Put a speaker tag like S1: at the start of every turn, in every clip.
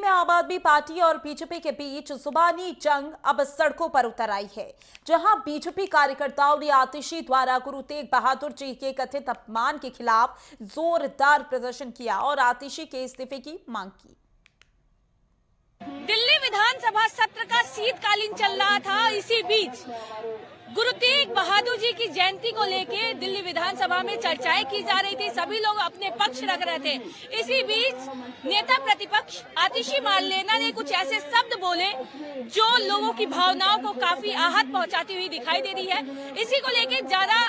S1: में आम आदमी पार्टी और बीजेपी के बीच जुबानी जंग अब सड़कों पर उतर आई है, जहां बीजेपी कार्यकर्ताओं ने आतिशी द्वारा गुरु तेग बहादुर जी के कथित अपमान के खिलाफ जोरदार प्रदर्शन किया और आतिशी के इस्तीफे की मांग की।
S2: दिल्ली विधानसभा सत्र का शीतकालीन चल रहा था। इसी बीच गुरु तेग बहादुर जी की जयंती को लेके दिल्ली विधानसभा में चर्चाएं की जा रही थी। सभी लोग अपने पक्ष रख रहे थे। इसी बीच नेता प्रतिपक्ष आतिशी मारलेना ने कुछ ऐसे शब्द बोले जो लोगों की भावनाओं को काफी आहत पहुंचाती हुई दिखाई दे रही है। इसी को लेके ज्यादा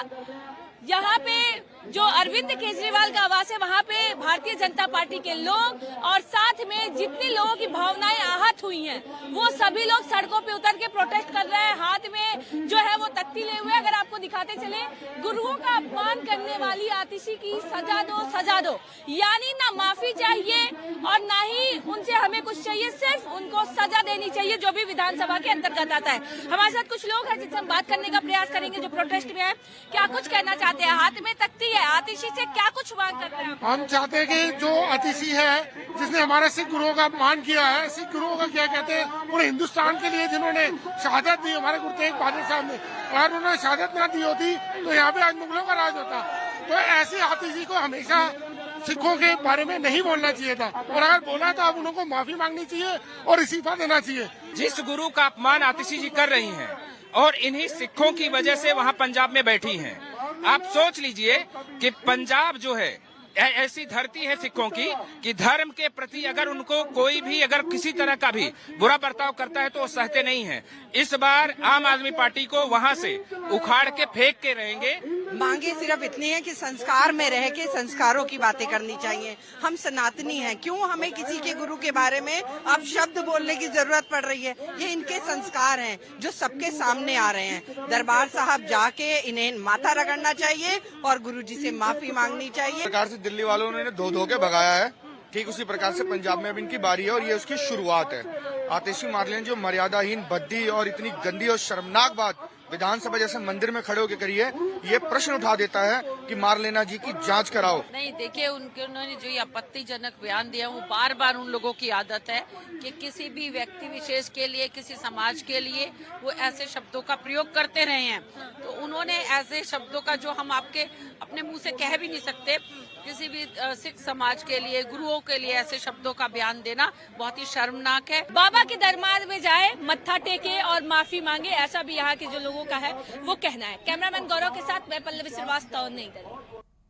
S2: यहाँ पे जो अरविंद केजरीवाल का आवास है, वहाँ पे भारतीय जनता पार्टी के लोग और साथ में जितने लोगों की भावनाएं आहत हुई हैं, वो सभी लोग सड़कों पे उतर के प्रोटेस्ट कर रहे हैं। हाथ में जो है वो तख्ती ले हुए। अगर आपको दिखाते चले, गुरुओं का अपमान करने वाली आतिशी की सजा दो, सजा दो। यानी ना माफी चाहिए और ना ही उनसे हमें कुछ चाहिए, सिर्फ उनको सजा देनी चाहिए, जो भी विधानसभा के अंतर्गत आता है। हमारे साथ कुछ लोग हैं जिनसे हम बात करने का प्रयास करेंगे, जो प्रोटेस्ट में है। क्या कुछ कहना चाहते हैं? हाथ में तख्ती है, आतिशी से क्या कुछ मांग करते हैं?
S3: हम चाहते हैं कि जो आतिशी है, जिसने हमारे सिख गुरुओं का अपमान किया है, सिख गुरुओं का क्या कहते हैं, पूरे हिंदुस्तान के लिए जिन्होंने शहादत दी, हमारे गुरु तेग बहादुर साहब ने, अगर उन्होंने शहादत ना दी होती तो यहाँ पे आज मुगलों का राज होता। तो ऐसी आतिशी को हमेशा सिखों के बारे में नहीं बोलना चाहिए था, और अगर बोला तो अब उनको माफी मांगनी चाहिए और इस्तीफा देना चाहिए।
S4: जिस गुरु का अपमान आतिशी जी कर रही हैं और इन्हीं सिखों की वजह से वहाँ पंजाब में बैठी हैं। आप सोच लीजिए कि पंजाब जो है ऐसी धरती है सिखों की कि धर्म के प्रति अगर उनको कोई भी अगर किसी तरह का भी बुरा बर्ताव करता है तो वो सहते नहीं हैं। इस बार आम आदमी पार्टी को वहां से उखाड़ के फेंक के रहेंगे।
S5: मांगे सिर्फ इतनी है कि संस्कार में रह के संस्कारों की बातें करनी चाहिए। हम सनातनी हैं, क्यों हमें किसी के गुरु के बारे में अब शब्द बोलने की जरूरत पड़ रही है? ये इनके संस्कार हैं जो सबके सामने आ रहे हैं। दरबार साहब जाके इन्हें माथा रगड़ना चाहिए और गुरुजी से माफी मांगनी चाहिए।
S6: प्रकार से दिल्ली वालों ने धो धो के भगाया है, ठीक उसी प्रकार से पंजाब में अब इनकी बारी है और ये उसकी शुरुआत है। आतिशी मारलेन जो मर्यादाहीन, भद्दी और इतनी गंदी और शर्मनाक बात विधानसभा जैसे मंदिर में खड़े होकर करी है, ये प्रश्न उठा देता है कि मारलेना जी की जांच कराओ।
S7: नहीं, देखिए उन्होंने जो ये आपत्तिजनक बयान दिया, वो बार बार उन लोगों की आदत है कि किसी भी व्यक्ति विशेष के लिए, किसी समाज के लिए वो ऐसे शब्दों का प्रयोग करते रहे हैं। तो उन्होंने ऐसे शब्दों का जो हम आपके अपने मुंह से कह भी नहीं सकते, किसी भी सिख समाज के लिए, गुरुओं के लिए ऐसे शब्दों का बयान देना बहुत ही शर्मनाक है।
S2: बाबा के दरबार में जाए, मत्था टेके और माफी मांगे, ऐसा भी यहाँ के जो लोगों का है वो कहना है। कैमरामैन गौरव के साथ मैं पल्लवी श्रीवास्तव, नई दिल्ली।